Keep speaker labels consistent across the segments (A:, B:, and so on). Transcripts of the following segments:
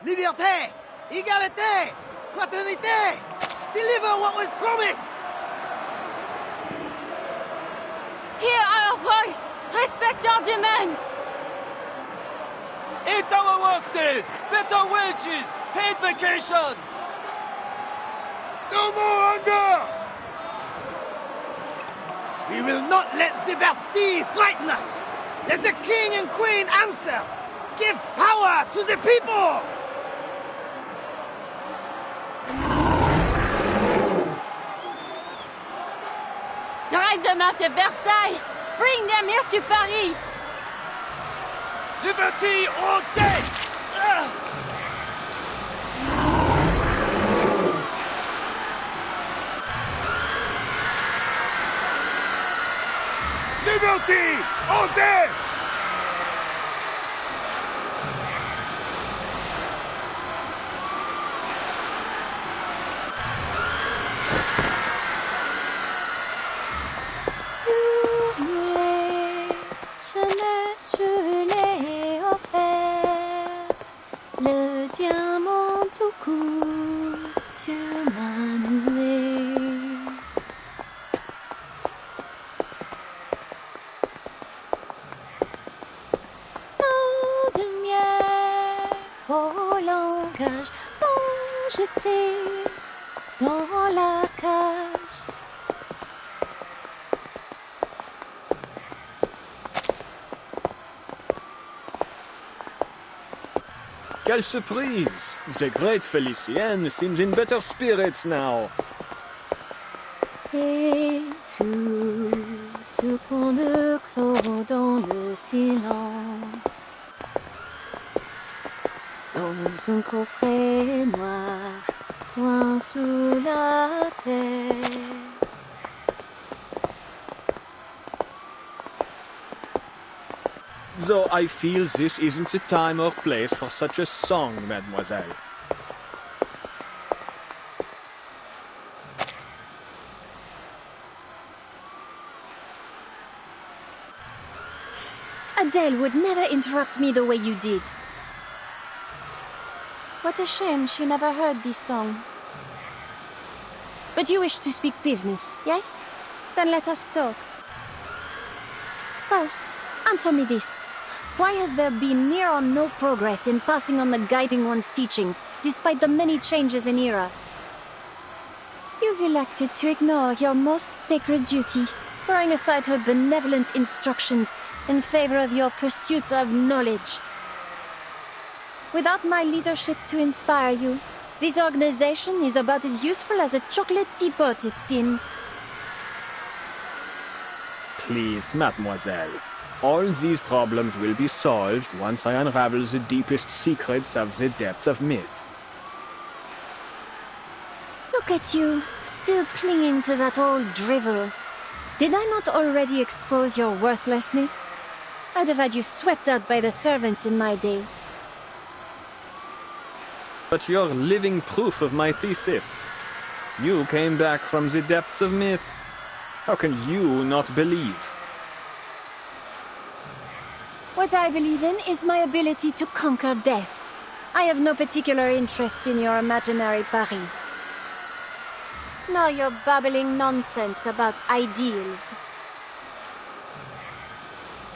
A: Liberté! Égalité! Fraternité! Deliver what was promised!
B: Hear our voice! Respect our demands!
C: Eat our work days! Better wages! Paid vacations!
A: No more hunger! We will not let the Bastille frighten us! Let the King and Queen answer! Give power to the people!
B: Drive them out of Versailles! Bring them here to Paris!
C: Liberty or death!
A: Liberty or death!
B: Jeunesse, je l'ai offerte. Le diamant tout court, tu m'as noué. Eau de miel, faux langage, m'ont jeté dans la cage.
D: Quelle surprise! The great Felicienne seems in better spirits now.
B: Et tout ce qu'on ne clôt dans le silence. Dans un coffret noir, loin sous la terre.
D: Though I feel this isn't the time or place for such a song, mademoiselle.
B: Adele would never interrupt me the way you did. What a shame she never heard this song. But you wish to speak business, yes? Then let us talk. First, answer me this. Why has there been near or no progress in passing on the Guiding One's teachings, despite the many changes in era? You've elected to ignore your most sacred duty, throwing aside her benevolent instructions in favor of your pursuit of knowledge. Without my leadership to inspire you, this organization is about as useful as a chocolate teapot, it seems.
D: Please, mademoiselle. All these problems will be solved once I unravel the deepest secrets of the depths of myth.
B: Look at you, still clinging to that old drivel. Did I not already expose your worthlessness? I'd have had you swept out by the servants in my day.
D: But you're living proof of my thesis. You came back from the depths of myth. How can you not believe?
B: What I believe in is my ability to conquer death. I have no particular interest in your imaginary Paris. Nor your babbling nonsense about ideals.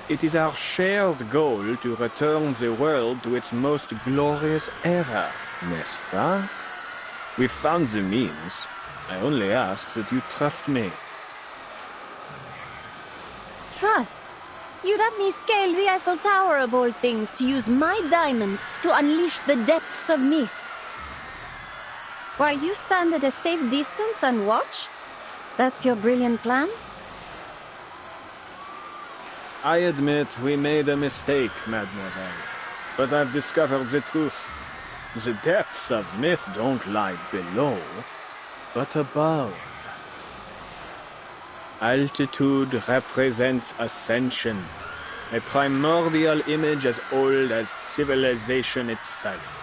D: It is our shared goal to return the world to its most glorious era, n'est-ce pas? We've found the means. I only ask that you trust me.
B: Trust? You'd have me scale the Eiffel Tower of all things to use my diamond to unleash the depths of myth. While you stand at a safe distance and watch? That's your brilliant plan?
D: I admit we made a mistake, mademoiselle. But I've discovered the truth. The depths of myth don't lie below, but above. Altitude represents ascension, a primordial image as old as civilization itself.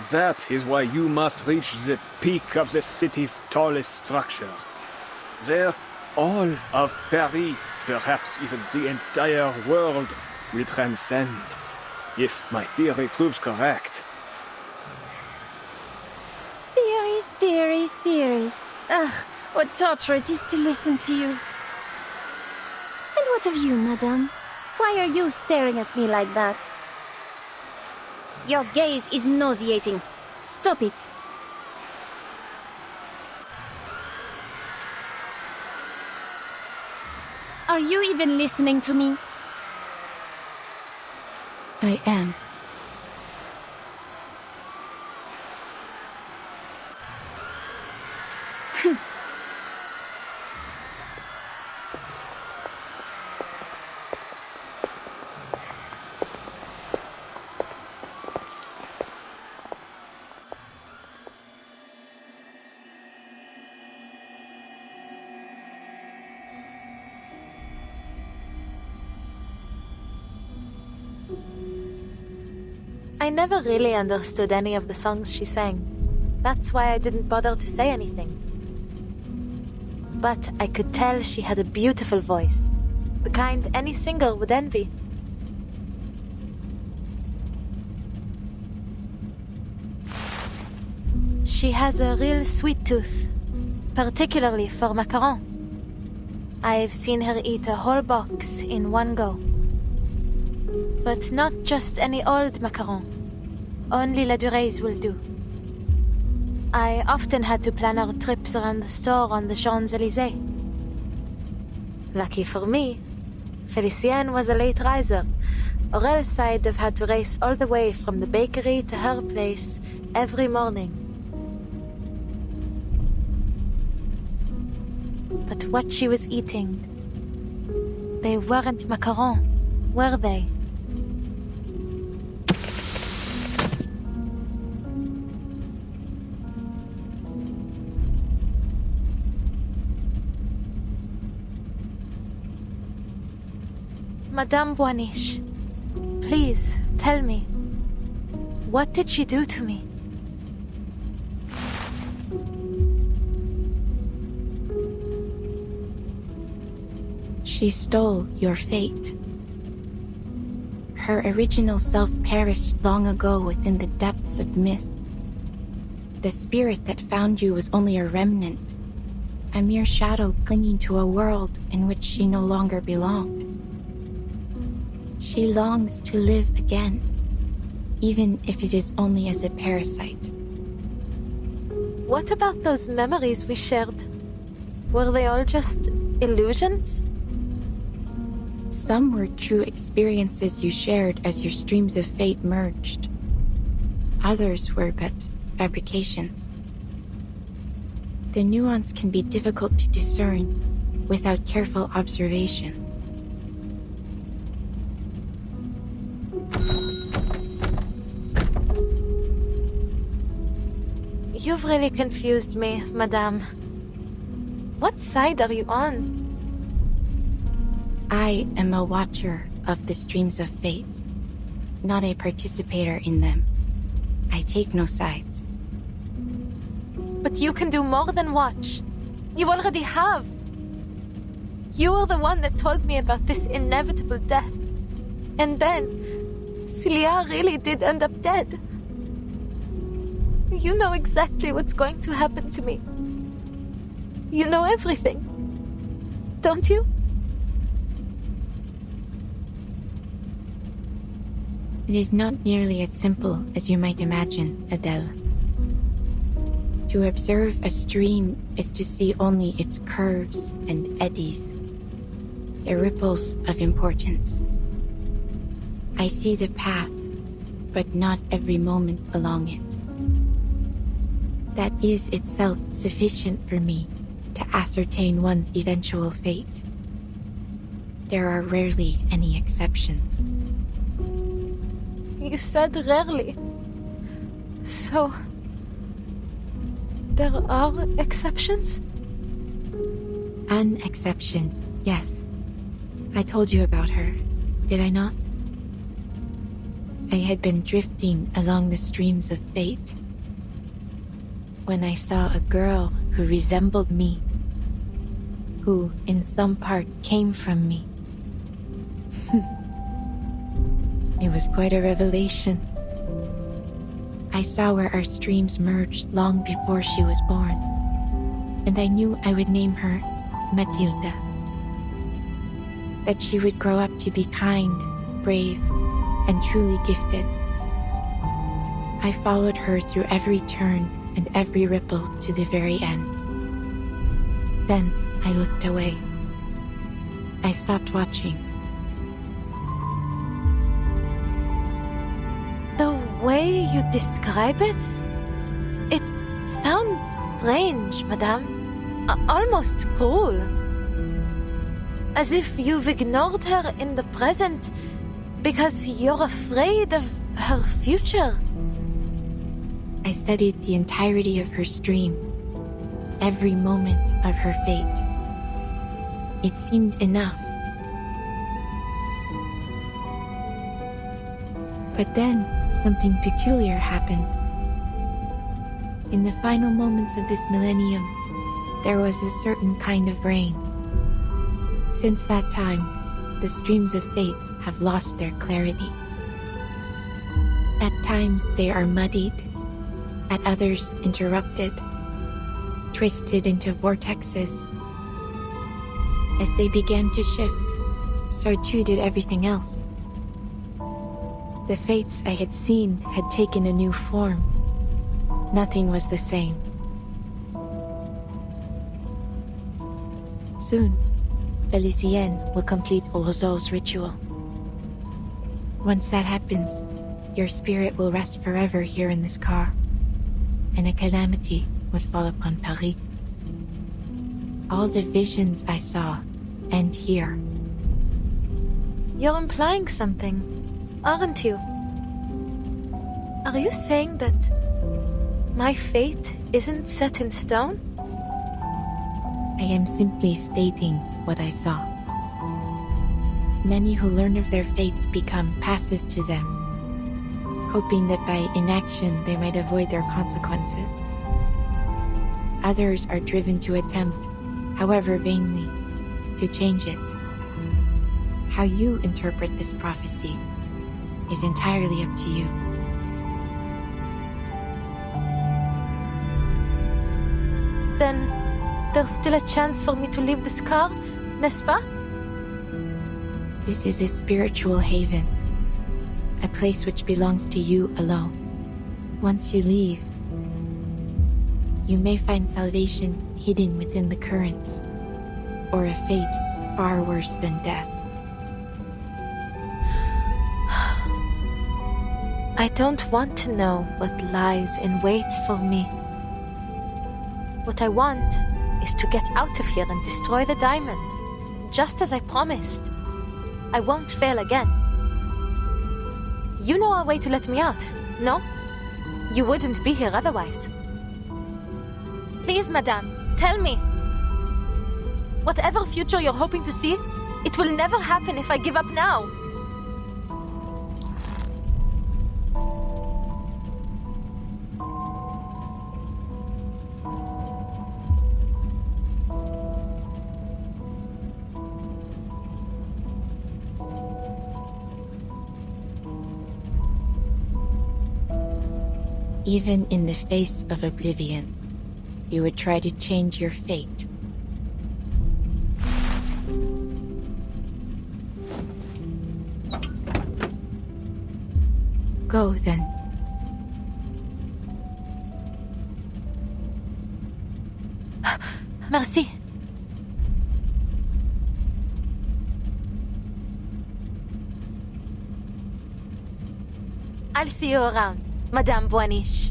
D: That is why you must reach the peak of the city's tallest structure. There, all of Paris, perhaps even the entire world, will transcend. if my theory proves correct.
B: Theories, theories, theories. Ugh, what torture it is to listen to you. And what of you, madame? Why are you staring at me like that? Your gaze is nauseating. Stop it. Are you even listening to me?
E: I am.
F: I never really understood any of the songs she sang. That's why I didn't bother to say anything. But I could tell she had a beautiful voice, the kind any singer would envy. She has a real sweet tooth, particularly for macaron. I've seen her eat a whole box in one go. But not just any old macaron. Only Ladurées will do. I often had to plan our trips around the store on the Champs-Élysées. Lucky for me, Felicienne was a late riser, or else I'd have had to race all the way from the bakery to her place every morning. But what she was eating, they weren't macaron, were they? Madame Boaniche, please tell me, what did she do to me?
E: She stole your fate. Her original self perished long ago within the depths of myth. The spirit that found you was only a remnant, a mere shadow clinging to a world in which she no longer belonged. She longs to live again, even if it is only as a parasite.
F: What about those memories we shared? Were they all just illusions?
E: Some were true experiences you shared as your streams of fate merged. Others were but fabrications. The nuance can be difficult to discern without careful observation.
F: You've really confused me, madame. What side are you on?
E: I am a watcher of the streams of fate, not a participator in them. I take no sides.
F: But you can do more than watch. You already have. You were the one that told me about this inevitable death. And then, Cilia really did end up dead. You know exactly what's going to happen to me. You know everything. Don't you?
E: It is not nearly as simple as you might imagine, Adele. To observe a stream is to see only its curves and eddies, the ripples of importance. I see the path, but not every moment along it. That is itself sufficient for me to ascertain one's eventual fate. There are rarely any exceptions.
F: You said rarely. So, there are exceptions?
E: An exception, yes. I told you about her, did I not? I had been drifting along the streams of fate when I saw a girl who resembled me, who in some part came from me. It was quite a revelation. I saw where our streams merged long before she was born, and I knew I would name her Matilda. That she would grow up to be kind, brave, and truly gifted. I followed her through every turn and every ripple to the very end. Then I looked away. I stopped watching.
F: The way you describe it? It sounds strange, madame. Almost cruel. As if you've ignored her in the present because you're afraid of her future.
E: I studied the entirety of her stream, every moment of her fate. It seemed enough. But then something peculiar happened. In the final moments of this millennium, there was a certain kind of rain. Since that time, the streams of fate have lost their clarity. At times they are muddied, at others interrupted, twisted into vortexes. As they began to shift, so too did everything else. The fates I had seen had taken a new form. Nothing was the same. Soon, Felicienne will complete Orzo's ritual. Once that happens, your spirit will rest forever here in this car, and a calamity would fall upon Paris. All the visions I saw end here.
F: You're implying something, aren't you? Are you saying that my fate isn't set in stone?
E: I am simply stating what I saw. Many who learn of their fates become passive to them, hoping that by inaction they might avoid their consequences. Others are driven to attempt, however vainly, to change it. How you interpret this prophecy is entirely up to you.
F: Then there's still a chance for me to leave this car, n'est-ce pas?
E: This is a spiritual haven, a place which belongs to you alone. Once you leave, you may find salvation hidden within the currents, or a fate far worse than death.
F: I don't want to know what lies in wait for me. What I want is to get out of here and destroy the diamond, just as I promised. I won't fail again. You know a way to let me out, no? You wouldn't be here otherwise. Please, madame, tell me. Whatever future you're hoping to see, it will never happen if I give up now.
E: Even in the face of oblivion, you would try to change your fate. Go, then.
F: Merci. I'll see you around, Madame Boaniche.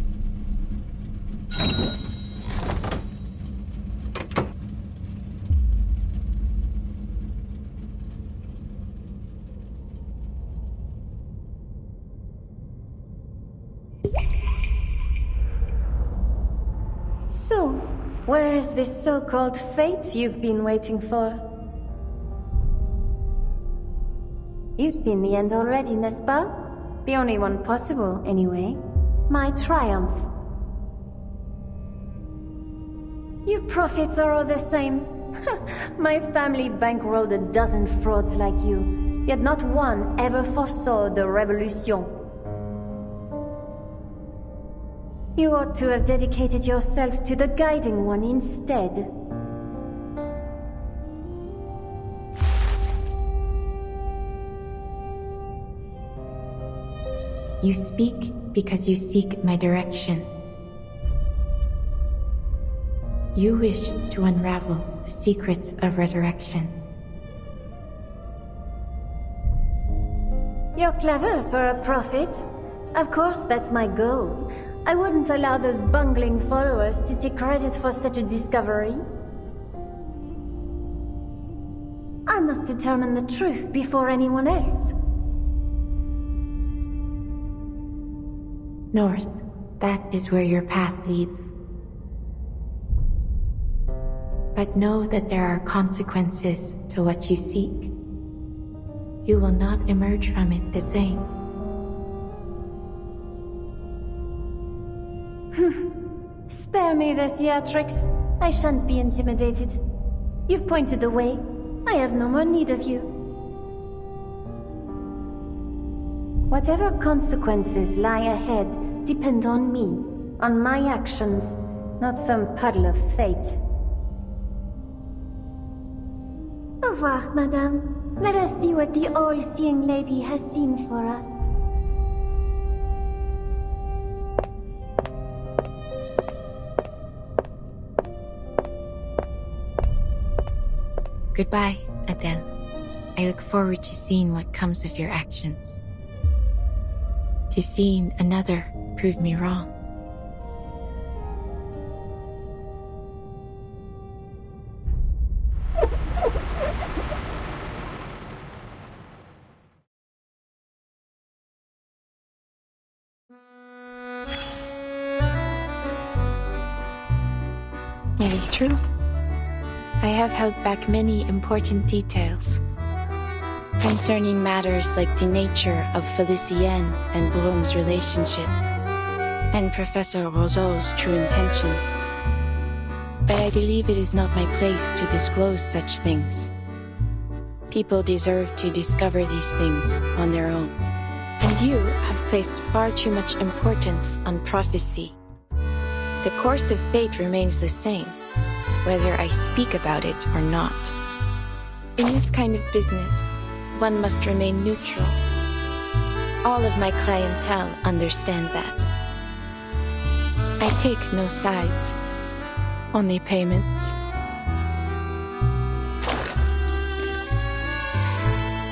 B: So, where is this so-called fate you've been waiting for? You've seen the end already, n'est-ce pas? The only one possible, anyway. My triumph. You prophets are all the same. My family bankrolled a dozen frauds like you. yet not one ever foresaw the revolution. You ought to have dedicated yourself to the Guiding One instead.
E: You speak because you seek my direction. You wish to unravel the secrets of resurrection.
B: You're clever for a prophet. Of course, that's my goal. I wouldn't allow those bungling followers to take credit for such a discovery. I must determine the truth before anyone else.
E: North, that is where your path leads. But know that there are consequences to what you seek. You will not emerge from it the same.
B: Spare me the theatrics. I shan't be intimidated. You've pointed the way. I have no more need of you. Whatever consequences lie ahead depend on me, on my actions, not some puddle of fate. Au revoir, madame. Let us see what the all-seeing lady has seen for us.
E: Goodbye, Adele. I look forward to seeing what comes of your actions. To seeing another prove me wrong. It is true. I have held back many important details concerning matters like the nature of Felicien and Bloom's relationship and Professor Roseau's true intentions. But I believe it is not my place to disclose such things. People deserve to discover these things on their own. And you have placed far too much importance on prophecy. The course of fate remains the same, whether I speak about it or not. In this kind of business, one must remain neutral. All of my clientele understand that. I take no sides, only payments.